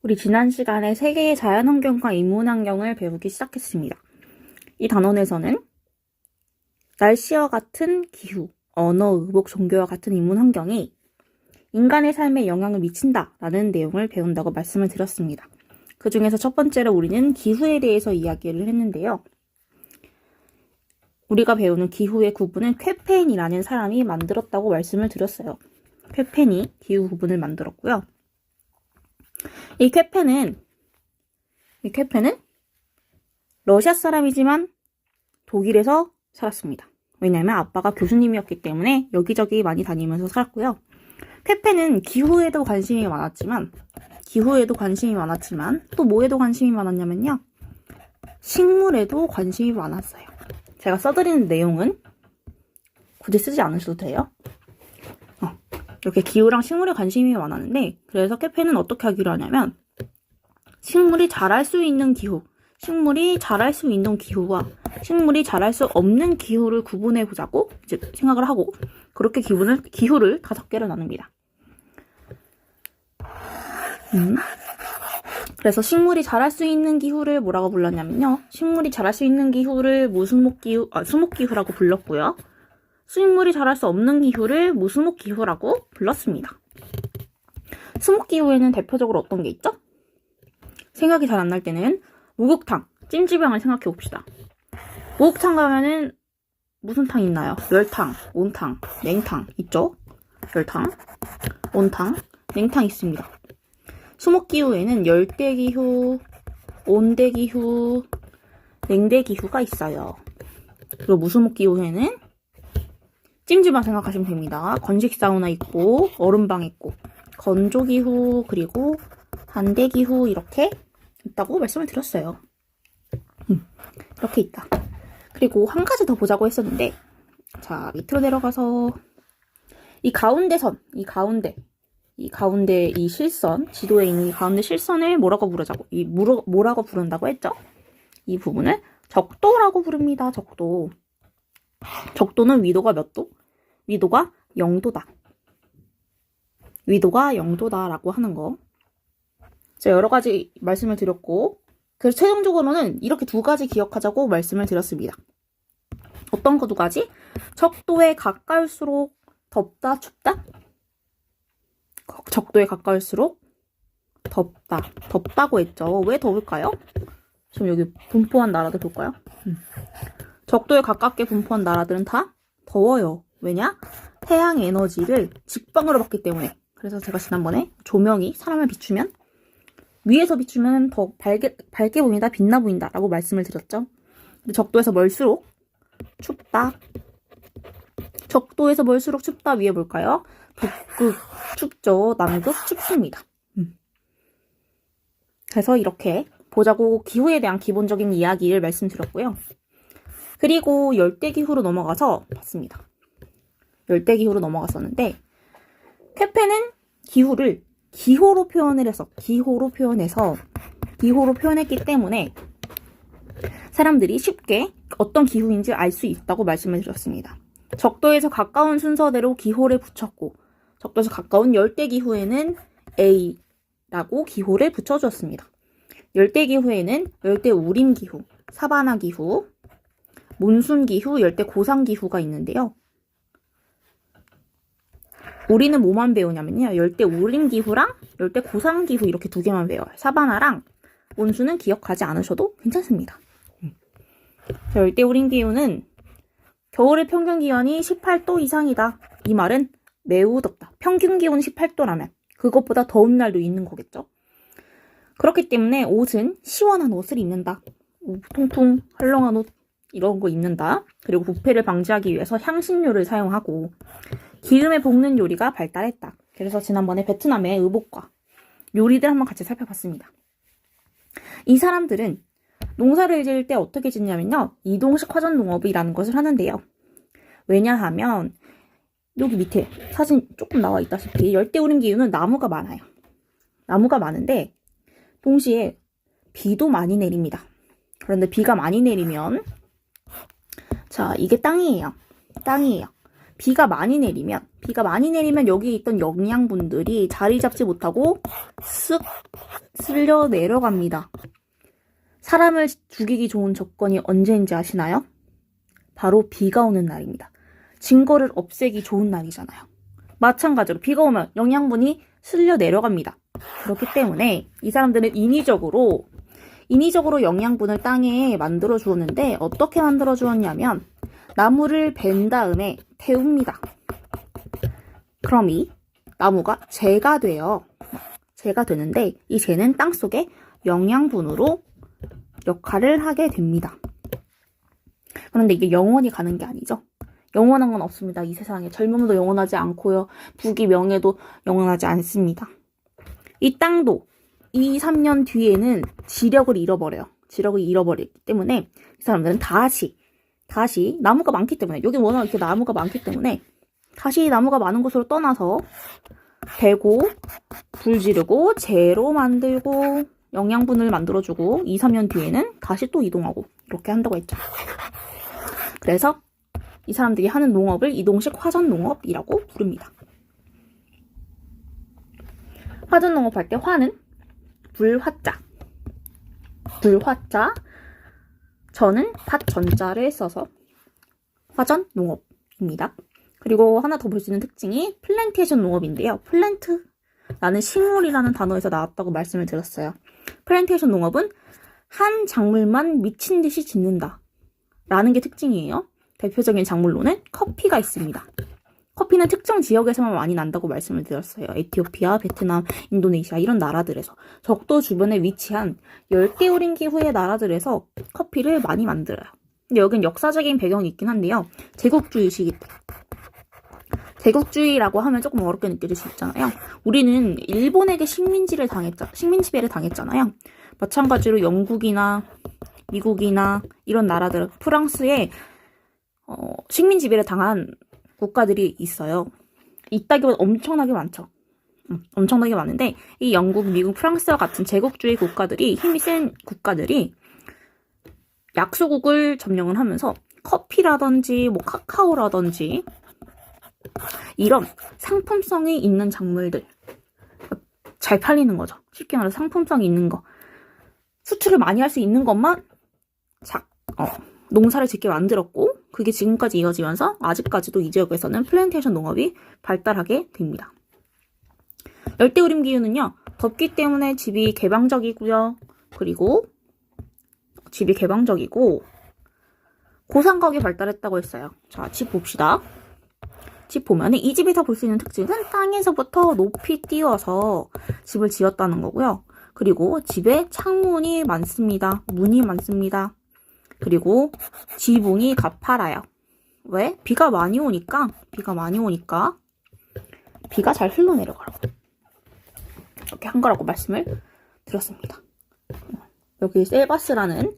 우리 지난 시간에 세계의 자연환경과 인문환경을 배우기 시작했습니다. 이 단원에서는 날씨와 같은 기후, 언어, 의복, 종교와 같은 인문환경이 인간의 삶에 영향을 미친다라는 내용을 배운다고 말씀을 드렸습니다. 그 중에서 첫 번째로 우리는 기후에 대해서 이야기를 했는데요. 우리가 배우는 기후의 구분은 쾌펜이라는 사람이 만들었다고 말씀을 드렸어요. 쾌펜이 기후 구분을 만들었고요. 이 쾌펜은 러시아 사람이지만 독일에서 살았습니다. 왜냐하면 아빠가 교수님이었기 때문에 여기저기 많이 다니면서 살았고요. 쾌펜은 기후에도 관심이 많았지만 또 뭐에도 관심이 많았냐면요. 식물에도 관심이 많았어요. 제가 써드리는 내용은 굳이 쓰지 않으셔도 돼요. 이렇게 기후랑 식물에 관심이 많았는데, 그래서 쾌펜은 어떻게 하기로 하냐면 식물이 자랄 수 있는 기후와 식물이 자랄 수 없는 기후를 구분해 보자고 이제 생각을 하고, 그렇게 기후를 5개로 나눕니다. 그래서 식물이 자랄 수 있는 기후를 뭐라고 불렀냐면요. 식물이 자랄 수 있는 기후를 수목기후라고 불렀고요. 식물이 자랄 수 없는 기후를 무수목기후라고 불렀습니다. 수목기후에는 대표적으로 어떤 게 있죠? 생각이 잘 안 날 때는 목욕탕, 찜질방을 생각해 봅시다. 목욕탕 가면은 무슨 탕 있나요? 열탕, 온탕, 냉탕 있죠? 열탕, 온탕, 냉탕 있습니다. 수목기후에는 열대기후, 온대기후, 냉대기후가 있어요. 그리고 무수목기후에는 찜질방 생각하시면 됩니다. 건식 사우나 있고, 얼음방 있고, 건조기후, 그리고 반대기후 이렇게 있다고 말씀을 드렸어요. 이렇게 있다. 그리고 한 가지 더 보자고 했었는데, 자, 밑으로 내려가서 이 가운데 이 실선, 지도에 있는 이 가운데 실선을 뭐라고 부른다고 했죠? 이 부분을 적도라고 부릅니다. 적도는 위도가 몇 도? 위도가 0도다. 위도가 0도다라고 하는 거. 제가 여러 가지 말씀을 드렸고, 그래서 최종적으로는 이렇게 2가지 기억하자고 말씀을 드렸습니다. 어떤 거 2가지? 적도에 가까울수록 덥다, 춥다? 적도에 가까울수록 덥다고 했죠. 왜 더울까요? 지금 여기 분포한 나라들 볼까요? 적도에 가깝게 분포한 나라들은 다 더워요. 왜냐? 태양 에너지를 직방으로 받기 때문에. 그래서 제가 지난번에 조명이 사람을 비추면 위에서 비추면 더 밝게 보인다, 빛나 보인다 라고 말씀을 드렸죠. 근데 적도에서 멀수록 춥다. 적도에서 멀수록 춥다 위에 볼까요? 북극 춥죠. 남극 춥습니다. 그래서 이렇게 보자고 기후에 대한 기본적인 이야기를 말씀드렸고요. 그리고 열대기후로 넘어가서 봤습니다. 열대기후로 넘어갔었는데, 쾌펜은 기후를 기호로 표현했기 때문에 사람들이 쉽게 어떤 기후인지 알 수 있다고 말씀을 드렸습니다. 적도에서 가까운 순서대로 기호를 붙였고, 적도에서 가까운 열대기후에는 A라고 기호를 붙여주었습니다. 열대기후에는 열대우림기후, 사바나기후, 몬순기후, 열대고산기후가 있는데요. 우리는 뭐만 배우냐면요. 열대우림기후랑 열대고산기후 이렇게 2개만 배워요. 사바나랑 몬순은 기억하지 않으셔도 괜찮습니다. 열대우림기후는 겨울의 평균 기온이 18도 이상이다. 이 말은 매우 덥다. 평균 기온이 18도라면 그것보다 더운 날도 있는 거겠죠. 그렇기 때문에 옷은 시원한 옷을 입는다. 통통 헐렁한 옷 이런 거 입는다. 그리고 부패를 방지하기 위해서 향신료를 사용하고 기름에 볶는 요리가 발달했다. 그래서 지난번에 베트남의 의복과 요리들 한번 같이 살펴봤습니다. 이 사람들은 농사를 지을 때 어떻게 짓냐면요. 이동식 화전농업이라는 것을 하는데요. 왜냐하면 여기 밑에 사진 조금 나와 있다시피 열대우림기후는 나무가 많아요. 나무가 많은데 동시에 비도 많이 내립니다. 그런데 비가 많이 내리면, 자, 이게 땅이에요. 비가 많이 내리면 여기 있던 영양분들이 자리 잡지 못하고 쓱 쓸려 내려갑니다. 사람을 죽이기 좋은 조건이 언제인지 아시나요? 바로 비가 오는 날입니다. 증거를 없애기 좋은 날이잖아요. 마찬가지로 비가 오면 영양분이 쓸려 내려갑니다. 그렇기 때문에 이 사람들은 인위적으로 영양분을 땅에 만들어 주었는데 어떻게 만들어 주었냐면 나무를 벤 다음에 태웁니다. 그럼 이 나무가 재가 돼요. 재가 되는데 이 재는 땅속에 영양분으로 역할을 하게 됩니다. 그런데 이게 영원히 가는 게 아니죠. 영원한 건 없습니다. 이 세상에 젊음도 영원하지 않고요. 부귀 명예도 영원하지 않습니다. 이 땅도 2, 3년 뒤에는 지력을 잃어버려요. 지력을 잃어버리기 때문에 이 사람들은 다시 나무가 많기 때문에 여기 워낙 이렇게 나무가 많기 때문에 다시 나무가 많은 곳으로 떠나서 베고 불 지르고 재로 만들고 영양분을 만들어주고 2, 3년 뒤에는 다시 또 이동하고 이렇게 한다고 했죠. 그래서 이 사람들이 하는 농업을 이동식 화전농업이라고 부릅니다. 화전농업할 때 화는 불화자, 전은 밭 전자를 써서 화전농업입니다. 그리고 하나 더 볼 수 있는 특징이 플랜테이션 농업인데요. 플랜트라는 식물이라는 단어에서 나왔다고 말씀을 드렸어요. 플랜테이션 농업은 한 작물만 미친 듯이 짓는다 라는 게 특징이에요. 대표적인 작물로는 커피가 있습니다. 커피는 특정 지역에서만 많이 난다고 말씀을 드렸어요. 에티오피아, 베트남, 인도네시아 이런 나라들에서 적도 주변에 위치한 열대우림 기후의 나라들에서 커피를 많이 만들어요. 근데 여긴 역사적인 배경이 있긴 한데요. 제국주의 시기 때. 제국주의라고 하면 조금 어렵게 느껴질 수 있잖아요. 우리는 일본에게 식민지배를 당했잖아요. 마찬가지로 영국이나 미국이나 이런 나라들, 프랑스에 식민지배를 당한 국가들이 있어요. 이따기보다 엄청나게 많죠. 엄청나게 많은데 이 영국, 미국, 프랑스와 같은 제국주의 국가들이 힘이 센 국가들이 약소국을 점령을 하면서 커피라든지 뭐 카카오라든지 이런 상품성이 있는 작물들 잘 팔리는 거죠. 쉽게 말해서 상품성이 있는 거 수출을 많이 할 수 있는 것만 농사를 짓게 만들었고 그게 지금까지 이어지면서 아직까지도 이 지역에서는 플랜테이션 농업이 발달하게 됩니다. 열대우림 기후는요. 덥기 때문에 집이 개방적이고 고상가옥이 발달했다고 했어요. 자, 집 봅시다. 집 보면은 이 집에서 볼 수 있는 특징은 땅에서부터 높이 띄워서 집을 지었다는 거고요. 그리고 집에 창문이 많습니다. 문이 많습니다. 그리고 지붕이 가파라요. 왜? 비가 많이 오니까 비가 잘 흘러내려가라고 이렇게 한 거라고 말씀을 드렸습니다. 여기 셀바스라는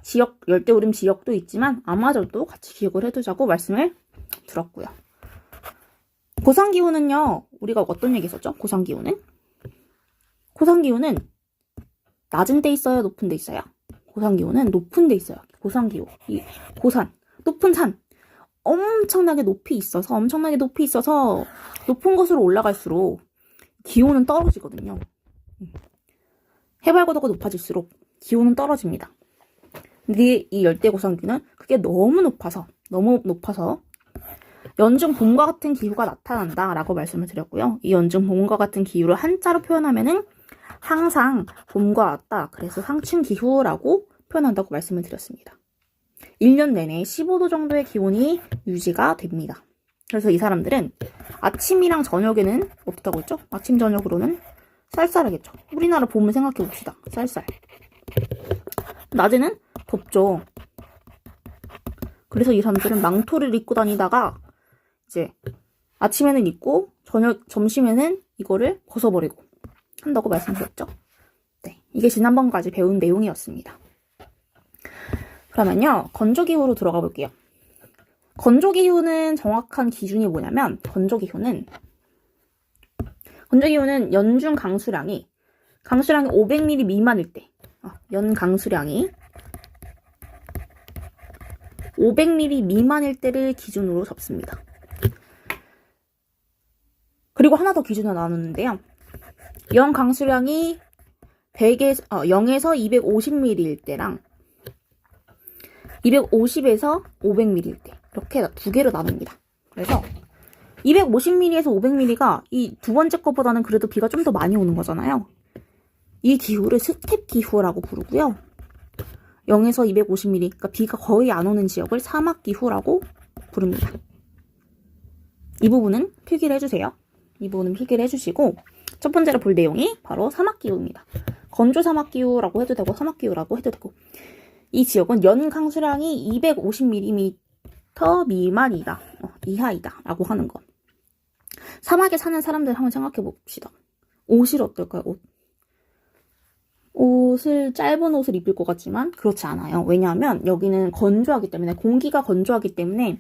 지역, 열대우림 지역도 있지만 아마존도 같이 기억을 해두자고 말씀을 드렸고요. 고산기후는요. 우리가 어떤 얘기 했었죠? 고산기후는 낮은 데 있어요? 높은 데 있어요? 고산기후는 높은 데 있어요. 고산기후. 이 고산, 높은 산. 엄청나게 높이 있어서 높은 곳으로 올라갈수록 기온은 떨어지거든요. 해발 고도가 높아질수록 기온은 떨어집니다. 근데 이 열대고산기는 그게 너무 높아서 연중 봄과 같은 기후가 나타난다라고 말씀을 드렸고요. 이 연중 봄과 같은 기후를 한자로 표현하면은 항상 봄과 같다. 그래서 상춘기후라고 표현한다고 말씀을 드렸습니다. 1년 내내 15도 정도의 기온이 유지가 됩니다. 그래서 이 사람들은 아침이랑 저녁에는 어떻다고 했죠? 아침, 저녁으로는 쌀쌀하겠죠. 우리나라 봄을 생각해 봅시다. 쌀쌀. 낮에는 덥죠. 그래서 이 사람들은 망토를 입고 다니다가 이제 아침에는 입고 점심에는 이거를 벗어버리고 한다고 말씀드렸죠. 네, 이게 지난번까지 배운 내용이었습니다. 그러면요, 건조기후로 들어가 볼게요. 건조기후는 정확한 기준이 뭐냐면 건조기후는 연중 강수량이 500mm 미만일 때 연 강수량이 500mm 미만일 때를 기준으로 잡습니다. 그리고 하나 더 기준을 나누는데요. 연 강수량이 0에서 250ml일 때랑 250에서 500ml일 때 이렇게 두 개로 나눕니다. 그래서 250ml에서 500ml가 이 두 번째 것보다는 그래도 비가 좀 더 많이 오는 거잖아요. 이 기후를 스텝 기후라고 부르고요. 0에서 250ml, 그러니까 비가 거의 안 오는 지역을 사막 기후라고 부릅니다. 이 부분은 필기를 해주세요. 이 부분은 필기를 해주시고 첫 번째로 볼 내용이 바로 사막 기후입니다. 건조 사막 기후라고 해도 되고 사막 기후라고 해도 되고 이 지역은 연 강수량이 250mm 미만이다, 이하이다 라고 하는 것. 사막에 사는 사람들 한번 생각해 봅시다. 옷이 어떨까요? 옷을 짧은 옷을 입을 것 같지만 그렇지 않아요. 왜냐하면 여기는 건조하기 때문에 공기가 건조하기 때문에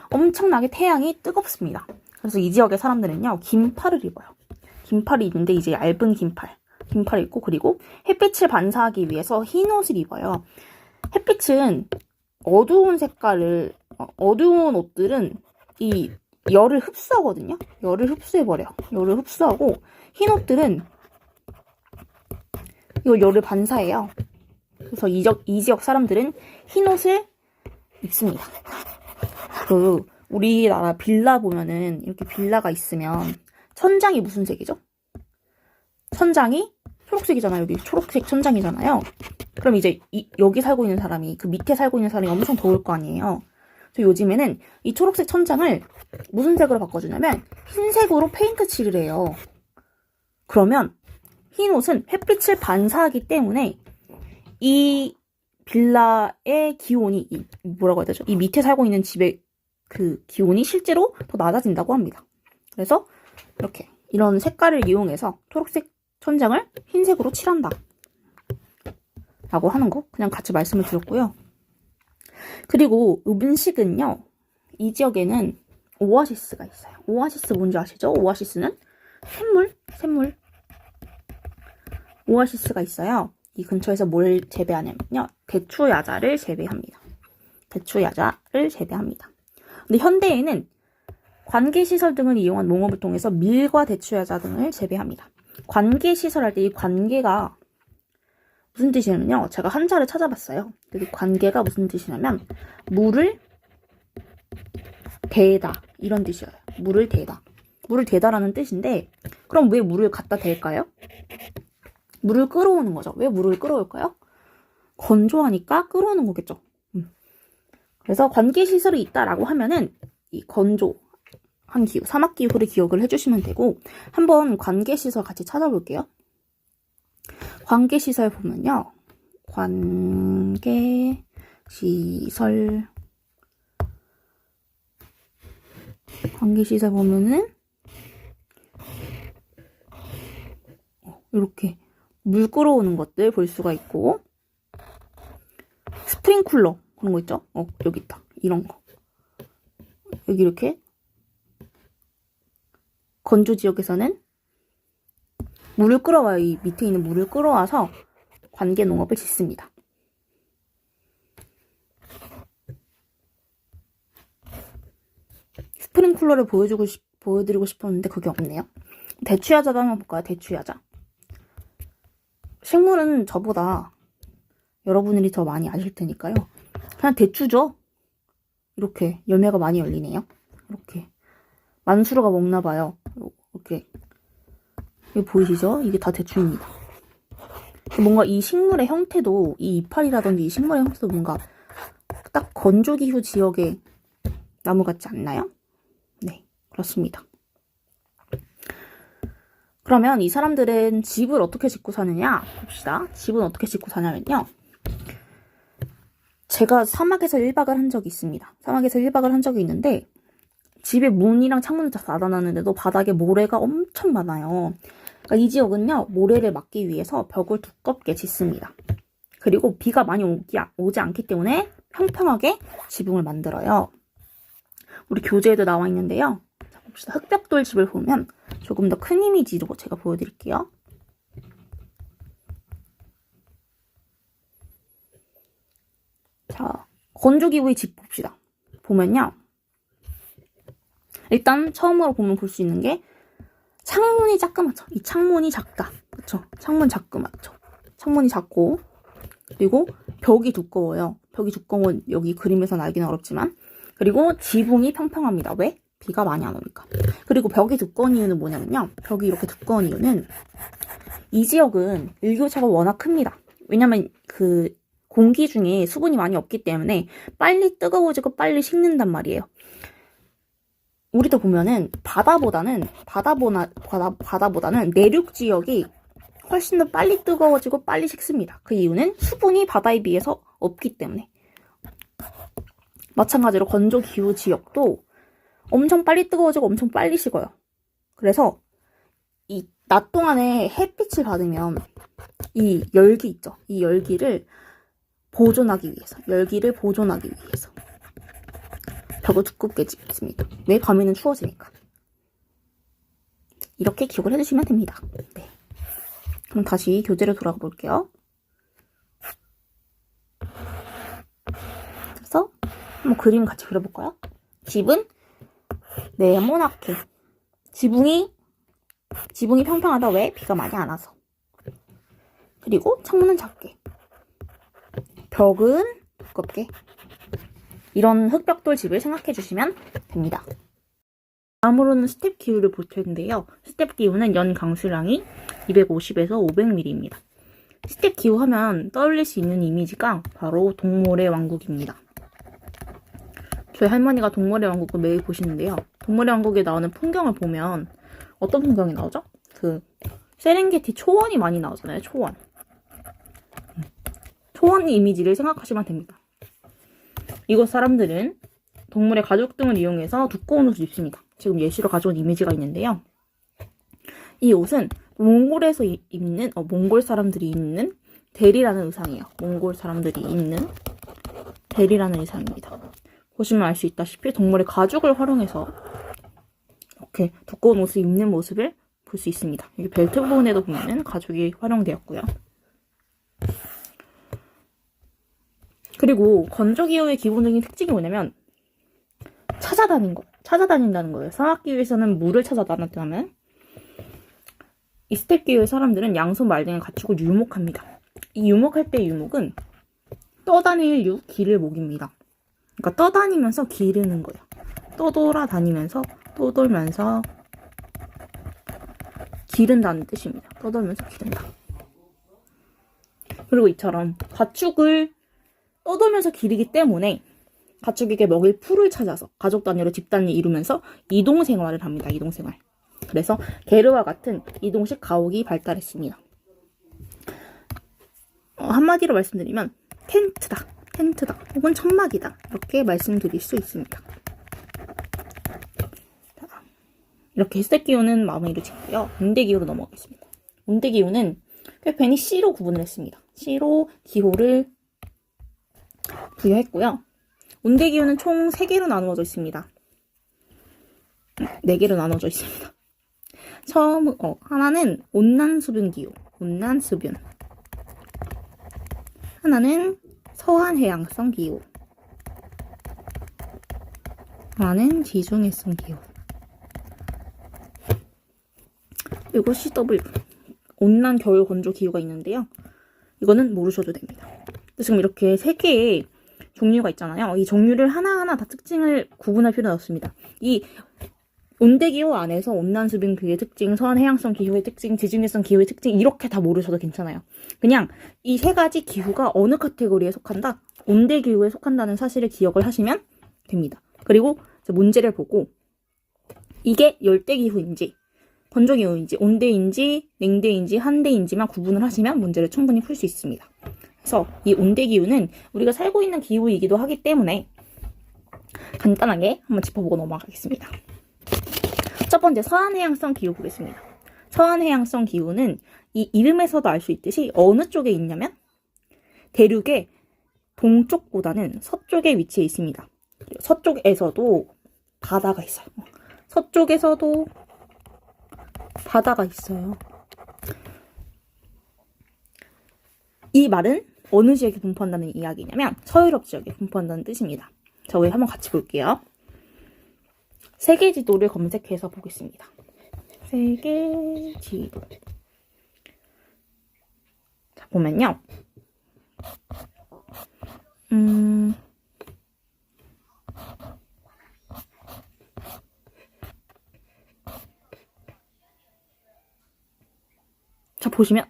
엄청나게 태양이 뜨겁습니다. 그래서 이 지역의 사람들은요 긴팔을 입어요. 긴팔이 있는데 이제 얇은 긴팔을 입고 그리고 햇빛을 반사하기 위해서 흰 옷을 입어요. 햇빛은 어두운 옷들은 이 열을 흡수하거든요. 열을 흡수해버려요. 열을 흡수하고 흰 옷들은 이 열을 반사해요. 그래서 이 지역 사람들은 흰 옷을 입습니다. 우리나라 빌라 보면은 이렇게 빌라가 있으면 천장이 무슨 색이죠? 천장이 초록색이잖아요. 여기 초록색 천장이잖아요. 그럼 이제 여기 살고 있는 사람이 그 밑에 살고 있는 사람이 엄청 더울 거 아니에요. 그래서 요즘에는 이 초록색 천장을 무슨 색으로 바꿔주냐면 흰색으로 페인트 칠을 해요. 그러면 흰 옷은 햇빛을 반사하기 때문에 이 빌라의 기온이 뭐라고 해야 되죠? 이 밑에 살고 있는 집의 그 기온이 실제로 더 낮아진다고 합니다. 그래서 이렇게 이런 색깔을 이용해서 초록색 천장을 흰색으로 칠한다 라고 하는 거 그냥 같이 말씀을 드렸고요. 그리고 음식은요, 이 지역에는 오아시스가 있어요. 오아시스 뭔지 아시죠? 오아시스는 샘물 오아시스가 있어요. 이 근처에서 뭘 재배하냐면요, 대추야자를 재배합니다. 근데 현대에는 관계시설 등을 이용한 농업을 통해서 밀과 대추야자 등을 재배합니다. 관계시설 할 때 이 관계가 무슨 뜻이냐면요, 제가 한자를 찾아봤어요. 이 관계가 무슨 뜻이냐면 물을 대다 이런 뜻이에요. 물을 대다라는 뜻인데, 그럼 왜 물을 갖다 댈까요? 물을 끌어오는 거죠. 왜 물을 끌어올까요? 건조하니까 끌어오는 거겠죠. 그래서 관계시설이 있다라고 하면은 이 건조한 기후, 사막 기후를 기억을 해주시면 되고, 한번 관계시설 같이 찾아볼게요. 관계시설 보면요, 관계시설 보면은 이렇게 물 끌어오는 것들 볼 수가 있고, 스프링쿨러 그런 거 있죠? 여기 있다. 이런 거. 여기 이렇게 건조 지역에서는 물을 끌어와요. 이 밑에 있는 물을 끌어와서 관계 농업을 짓습니다. 스프링쿨러를 보여드리고 싶었는데 그게 없네요. 대추야자도 한번 볼까요? 대추야자. 식물은 저보다 여러분들이 더 많이 아실 테니까요. 그냥 대추죠. 이렇게 열매가 많이 열리네요. 이렇게 만수르가 먹나 봐요. 이렇게 이거 보이시죠? 이게 다 대추입니다. 뭔가 이 식물의 형태도, 이 이파리라든지 이 식물의 형태도 뭔가 딱 건조기후 지역의 나무 같지 않나요? 네, 그렇습니다. 그러면 이 사람들은 집을 어떻게 짓고 사느냐 봅시다. 집은 어떻게 짓고 사냐면요, 제가 사막에서 1박을 한 적이 있습니다. 사막에서 1박을 한 적이 있는데 집에 문이랑 창문을 다 닫아놨는데도 바닥에 모래가 엄청 많아요. 그러니까 이 지역은요, 모래를 막기 위해서 벽을 두껍게 짓습니다. 그리고 비가 많이 오지 않기 때문에 평평하게 지붕을 만들어요. 우리 교재에도 나와 있는데요. 자, 봅시다. 흑벽돌 집을 보면 조금 더 큰 이미지로 제가 보여드릴게요. 자, 건조기구의 집 봅시다. 보면요, 일단 처음으로 보면 볼 수 있는 게 창문이 자그맣죠. 이 창문이 작다. 그쵸? 창문 자그맣죠. 창문이 작고, 그리고 벽이 두꺼워요. 벽이 두꺼운 여기 그림에서는 알기는 어렵지만, 그리고 지붕이 평평합니다. 왜? 비가 많이 안 오니까. 그리고 벽이 두꺼운 이유는 뭐냐면요. 벽이 이렇게 두꺼운 이유는 이 지역은 일교차가 워낙 큽니다. 왜냐면 그 공기 중에 수분이 많이 없기 때문에 빨리 뜨거워지고 빨리 식는단 말이에요. 우리도 보면은 바다보다는 내륙 지역이 훨씬 더 빨리 뜨거워지고 빨리 식습니다. 그 이유는 수분이 바다에 비해서 없기 때문에. 마찬가지로 건조 기후 지역도 엄청 빨리 뜨거워지고 엄청 빨리 식어요. 그래서 이 낮 동안에 햇빛을 받으면 이 열기 있죠. 이 열기를 보존하기 위해서 벽을 두껍게 짓습니다. 왜? 밤에는 추워지니까. 이렇게 기억을 해주시면 됩니다. 네. 그럼 다시 교재로 돌아가 볼게요. 그래서 한번 그림 같이 그려볼까요? 집은 네모나게. 지붕이 평평하다. 왜? 비가 많이 안 와서. 그리고 창문은 작게. 벽은 두껍게. 이런 흑벽돌 집을 생각해 주시면 됩니다. 다음으로는 스텝 기후를 볼 텐데요. 스텝 기후는 연 강수량이 250에서 500mm입니다. 스텝 기후 하면 떠올릴 수 있는 이미지가 바로 동물의 왕국입니다. 저희 할머니가 동물의 왕국을 매일 보시는데요. 동물의 왕국에 나오는 풍경을 보면 어떤 풍경이 나오죠? 그 세렝게티 초원이 많이 나오잖아요. 초원 이미지를 생각하시면 됩니다. 이곳 사람들은 동물의 가죽 등을 이용해서 두꺼운 옷을 입습니다. 지금 예시로 가져온 이미지가 있는데요. 이 옷은 몽골 사람들이 입는 대리라는 의상이에요. 몽골 사람들이 입는 대리라는 의상입니다. 보시면 알 수 있다시피 동물의 가죽을 활용해서 이렇게 두꺼운 옷을 입는 모습을 볼 수 있습니다. 여기 벨트 부분에도 보면 가죽이 활용되었고요. 그리고 건조기후의 기본적인 특징이 뭐냐면 찾아다닌다는 거예요. 사막기후에서는 물을 찾아다녔다면 이 스텝기후의 사람들은 양손 말 등을 갖추고 유목합니다. 이 유목할 때 유목은 떠다닐 길을 목입니다. 그러니까 떠다니면서 기르는 거예요. 떠돌아다니면서 떠돌면서 기른다는 뜻입니다. 떠돌면서 기른다. 그리고 이처럼 가축을 떠돌면서 기르기 때문에 가축에게 먹일 풀을 찾아서 가족 단위로 집 단위 이루면서 이동 생활을 합니다. 이동 생활. 그래서 게르와 같은 이동식 가옥이 발달했습니다. 한마디로 말씀드리면 텐트다 혹은 천막이다 이렇게 말씀드릴 수 있습니다. 이렇게 스텝기후는 마무리를 짓고요. 온대기후로 넘어가겠습니다. 온대기후는 괜히 C로 구분을 했습니다. C로 기호를 부여했고요. 온대기후는 총 3개로 나누어져 있습니다. 4개로 나누어져 있습니다. 하나는 온난수분기후, 온난수분. 하나는 서한해양성 기후. 하나는 지중해성 기후. 그리고 CW, 온난 겨울 건조 기후가 있는데요. 이거는 모르셔도 됩니다. 지금 이렇게 3개의 종류가 있잖아요. 이 종류를 하나하나 다 특징을 구분할 필요는 없습니다. 이 온대기후 안에서 온난수분 기후의 특징, 서한해양성 기후의 특징, 지중해성 기후의 특징 이렇게 다 모르셔도 괜찮아요. 그냥 이 3가지 기후가 어느 카테고리에 속한다? 온대기후에 속한다는 사실을 기억을 하시면 됩니다. 그리고 문제를 보고 이게 열대기후인지 건조기후인지 온대인지 냉대인지 한대인지만 구분을 하시면 문제를 충분히 풀 수 있습니다. 그래서 이 온대기후는 우리가 살고 있는 기후이기도 하기 때문에 간단하게 한번 짚어보고 넘어가겠습니다. 첫 번째 서한해양성 기후 보겠습니다. 서한해양성 기후는 이 이름에서도 알 수 있듯이 어느 쪽에 있냐면 대륙의 동쪽보다는 서쪽에 위치해 있습니다. 서쪽에서도 바다가 있어요. 서쪽에서도 바다가 있어요. 이 말은 어느 지역에 분포한다는 이야기냐면 서유럽 지역에 분포한다는 뜻입니다. 자, 우리 한번 같이 볼게요. 세계 지도를 검색해서 보겠습니다. 세계 지도. 자, 보면요. 자, 보시면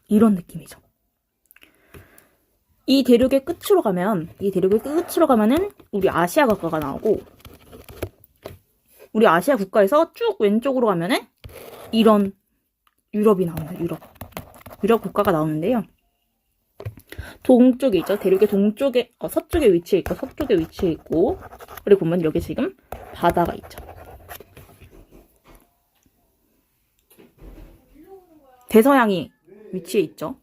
이런 느낌이죠. 이 대륙의 끝으로 가면은 우리 아시아 국가가 나오고, 우리 아시아 국가에서 쭉 왼쪽으로 가면은 이런 유럽이 나옵니다. 유럽 국가가 나오는데요. 동쪽에 있죠. 대륙의 동쪽에, 서쪽에 위치해 있고, 그리고 보면 여기 지금 바다가 있죠. 대서양이 위치해 있죠.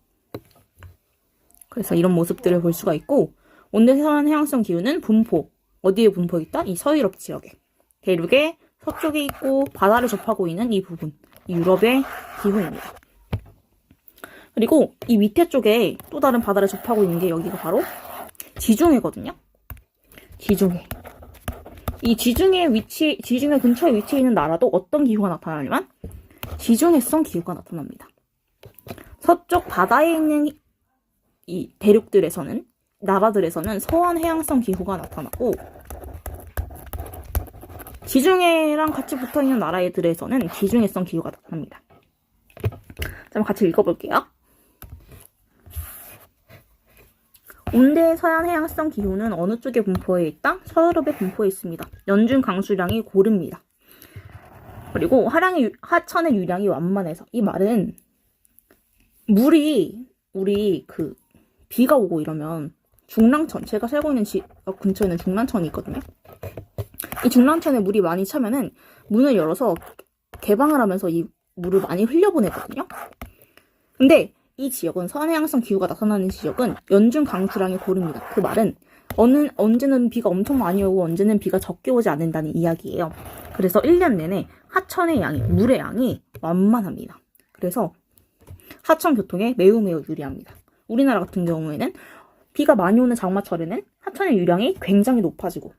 그래서 이런 모습들을 볼 수가 있고, 온대서양 해양성 기후는 분포, 어디에 분포해 있다? 이 서유럽 지역에. 대륙의 서쪽에 있고 바다를 접하고 있는 이 부분, 이 유럽의 기후입니다. 그리고 이 밑에 쪽에 또 다른 바다를 접하고 있는 게 여기가 바로 지중해거든요. 지중해. 이 지중해 근처에 위치해 있는 나라도 어떤 기후가 나타나냐면 지중해성 기후가 나타납니다. 서쪽 바다에 있는 이 나라들에서는 서한 해양성 기후가 나타나고, 지중해랑 같이 붙어있는 나라들에서는 지중해성 기후가 나타납니다. 자, 같이 읽어볼게요. 온대 서양 해양성 기후는 어느 쪽에 분포해 있다? 서유럽에 분포해 있습니다. 연중 강수량이 고릅니다. 그리고 하천의 유량이 완만해서, 이 말은 물이 우리 비가 오고 이러면 중랑천, 제가 살고 있는 근처에는 중랑천이 있거든요. 이 중랑천에 물이 많이 차면은 문을 열어서 개방을 하면서 이 물을 많이 흘려보내거든요. 근데 이 지역은 서해양성 기후가 나타나는 지역은 연중 강수량이 고릅니다. 그 말은 언제는 비가 엄청 많이 오고 언제는 비가 적게 오지 않는다는 이야기예요. 그래서 1년 내내 하천의 양이, 물의 양이 완만합니다. 그래서 하천 교통에 매우 유리합니다. 우리나라 같은 경우에는 비가 많이 오는 장마철에는 하천의 유량이 굉장히 높아지고,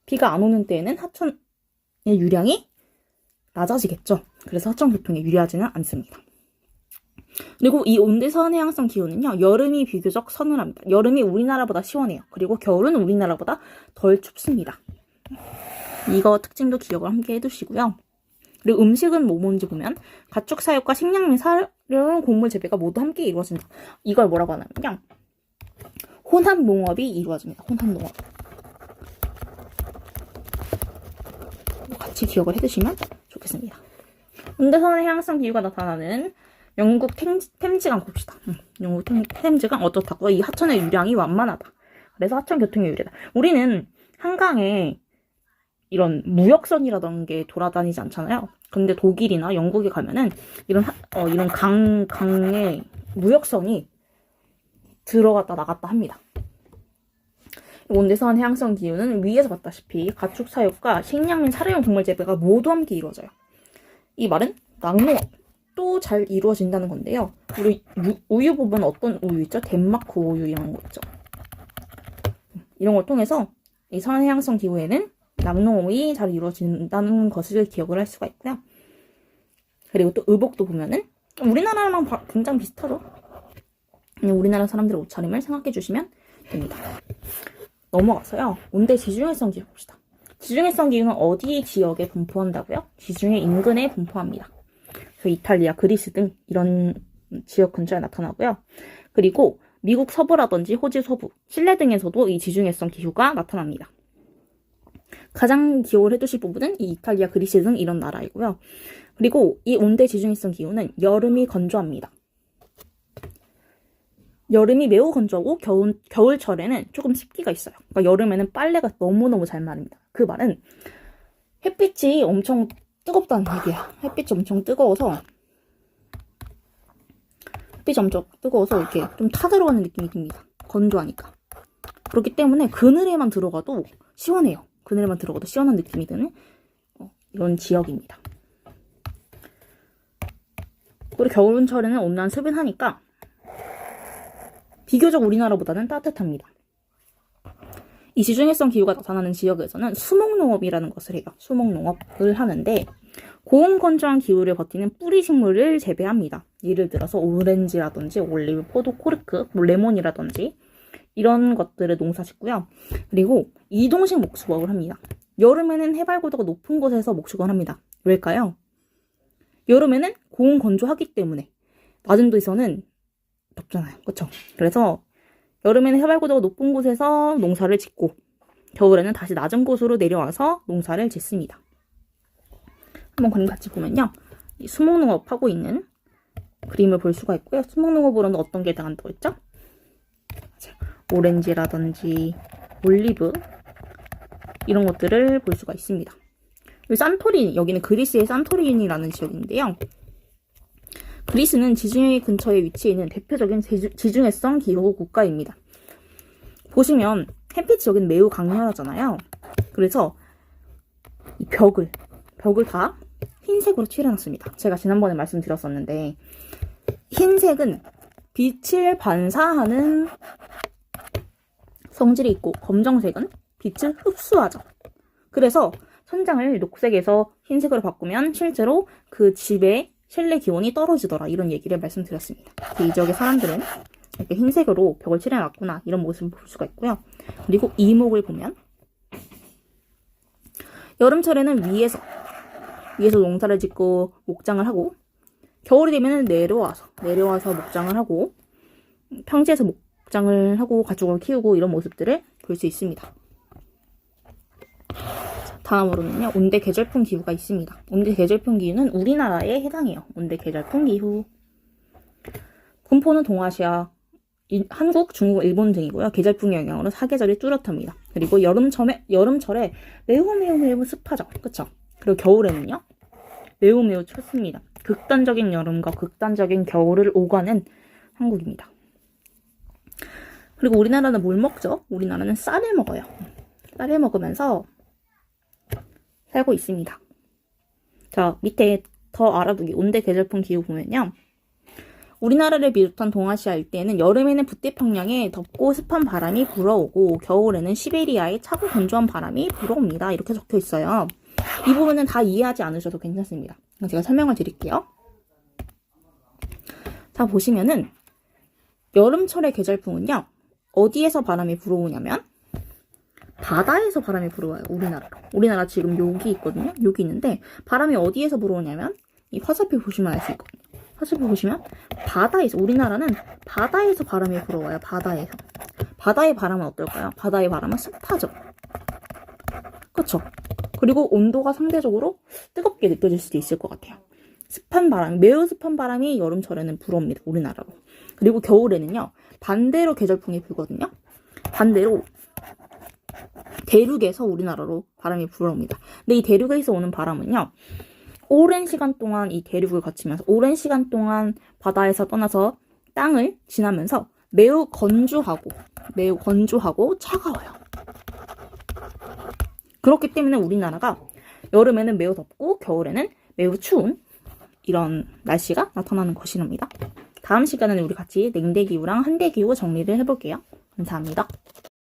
비가 안 오는 때에는 하천의 유량이 낮아지겠죠. 그래서 하천 교통에 유리하지는 않습니다. 그리고 이 온대서한 해양성 기후는요, 여름이 비교적 서늘합니다. 여름이 우리나라보다 시원해요. 그리고 겨울은 우리나라보다 덜 춥습니다. 이거 특징도 기억을 함께 해두시고요. 그리고 음식은 뭔지 보면 가축 사육과 식량 및 사료, 곡물 재배가 모두 함께 이루어진다. 이걸 뭐라고 하냐면요, 혼합 농업이 이루어집니다. 혼합 농업. 같이 기억을 해두시면 좋겠습니다. 온대서한 해양성 기후가 나타나는 영국 템즈강 봅시다. 영국 템즈강 어떻다고? 이 하천의 유량이 완만하다. 그래서 하천 교통에 유리하다. 우리는 한강에 이런 무역선이라던 게 돌아다니지 않잖아요. 근데 독일이나 영국에 가면은 이런 강에 무역선이 들어갔다 나갔다 합니다. 온대서한 해양성 기후는 위에서 봤다시피 가축 사육과 식량 및 사료용 곡물 재배가 모두 함께 이루어져요. 이 말은 낙농업도 잘 이루어진다는 건데요. 우리 우유 보면 어떤 우유 있죠? 덴마크 우유 이런 거 있죠. 이런 걸 통해서 이 서한 해양성 기후에는 낙농업이 잘 이루어진다는 것을 기억을 할 수가 있고요. 그리고 또 의복도 보면은 우리나라랑 굉장히 비슷하죠. 우리나라 사람들의 옷차림을 생각해 주시면 됩니다. 넘어가서요, 온대 지중해성 기후 봅시다. 지중해성 기후는 어디 지역에 분포한다고요? 지중해 인근에 분포합니다. 그래서 이탈리아, 그리스 등 이런 지역 근처에 나타나고요. 그리고 미국 서부라든지 호주 서부, 칠레 등에서도 이 지중해성 기후가 나타납니다. 가장 기억을 해두실 부분은 이 이탈리아, 그리스 등 이런 나라이고요. 그리고 이 온대 지중해성 기후는 여름이 건조합니다. 여름이 매우 건조하고 겨울철에는 조금 습기가 있어요. 그러니까 여름에는 빨래가 너무너무 잘 마릅니다. 그 말은 햇빛이 엄청 뜨겁다는 얘기야. 햇빛이 엄청 뜨거워서 이렇게 좀 타들어가는 느낌이 듭니다. 건조하니까. 그렇기 때문에 그늘에만 들어가도 시원해요. 그늘에만 들어가도 시원한 느낌이 드는 이런 지역입니다. 그리고 겨울철에는 온난한 습은하니까 비교적 우리나라보다는 따뜻합니다. 이 지중해성 기후가 나타나는 지역에서는 수목농업이라는 것을 해요. 수목농업을 하는데, 고온 건조한 기후를 버티는 뿌리 식물을 재배합니다. 예를 들어서 오렌지라든지 올리브, 포도, 코르크, 뭐 레몬이라든지 이런 것들을 농사짓고요. 그리고 이동식 목축업을 합니다. 여름에는 해발 고도가 높은 곳에서 목축을 합니다. 왜일까요? 여름에는 고온 건조하기 때문에 낮은 데서는 덥잖아요. 그렇죠? 그래서 여름에는 해발 고도가 높은 곳에서 농사를 짓고 겨울에는 다시 낮은 곳으로 내려와서 농사를 짓습니다. 한번 같이 보면요. 이 수목농업 하고 있는 그림을 볼 수가 있고요. 수목농업으로는 어떤 게 해당한다고 했죠? 오렌지라든지 올리브 이런 것들을 볼 수가 있습니다. 산토리니, 여기는 그리스의 산토리니라는 지역인데요. 그리스는 지중해 근처에 위치해 있는 대표적인 지중해성 기후 국가입니다. 보시면 햇빛이 여기는 매우 강렬하잖아요. 그래서 이 벽을 다 흰색으로 칠해놨습니다. 제가 지난번에 말씀드렸었는데 흰색은 빛을 반사하는 성질이 있고 검정색은 빛을 흡수하죠. 그래서 천장을 녹색에서 흰색으로 바꾸면 실제로 그 집의 실내 기온이 떨어지더라, 이런 얘기를 말씀드렸습니다. 이 지역의 사람들은 이렇게 흰색으로 벽을 칠해놨구나, 이런 모습을 볼 수가 있고요. 그리고 이목을 보면 여름철에는 위에서 농사를 짓고 목장을 하고, 겨울이 되면 내려와서 목장을 하고, 평지에서 목장을 하고 가축을 키우고 이런 모습들을 볼 수 있습니다. 다음으로는요, 온대 계절풍 기후가 있습니다. 온대 계절풍 기후는 우리나라에 해당해요. 온대 계절풍 기후. 분포는 동아시아, 한국, 중국, 일본 등이고요. 계절풍의 영향으로 사계절이 뚜렷합니다. 그리고 여름철에 매우 습하죠. 그쵸? 그리고 겨울에는요, 매우 춥습니다. 극단적인 여름과 극단적인 겨울을 오가는 한국입니다. 그리고 우리나라는 뭘 먹죠? 우리나라는 쌀을 먹어요. 쌀을 먹으면서 살고 있습니다. 자, 밑에 더 알아두기 온대 계절풍 기후 보면요. 우리나라를 비롯한 동아시아 일대에는 여름에는 북태평양에 덥고 습한 바람이 불어오고 겨울에는 시베리아에 차고 건조한 바람이 불어옵니다. 이렇게 적혀 있어요. 이 부분은 다 이해하지 않으셔도 괜찮습니다. 제가 설명을 드릴게요. 자, 보시면은 여름철의 계절풍은요, 어디에서 바람이 불어오냐면 바다에서 바람이 불어와요. 우리나라 지금 여기 있거든요. 여기 있는데 바람이 어디에서 불어오냐면 이 화살표 보시면 알 수 있거든요. 화살표 보시면 바다에서, 우리나라는 바다에서 바람이 불어와요. 바다에서. 바다의 바람은 어떨까요? 바다의 바람은 습하죠. 그렇죠? 그리고 온도가 상대적으로 뜨겁게 느껴질 수도 있을 것 같아요. 습한 바람, 매우 습한 바람이 여름철에는 불어옵니다. 우리나라로. 그리고 겨울에는요, 반대로 계절풍이 불거든요. 반대로 대륙에서 우리나라로 바람이 불어옵니다. 근데 이 대륙에서 오는 바람은요, 오랜 시간 동안 이 대륙을 거치면서 오랜 시간 동안 바다에서 떠나서 땅을 지나면서 매우 건조하고 차가워요. 그렇기 때문에 우리나라가 여름에는 매우 덥고 겨울에는 매우 추운 이런 날씨가 나타나는 것이랍니다. 다음 시간에는 우리 같이 냉대기후랑 한대기후 정리를 해볼게요. 감사합니다.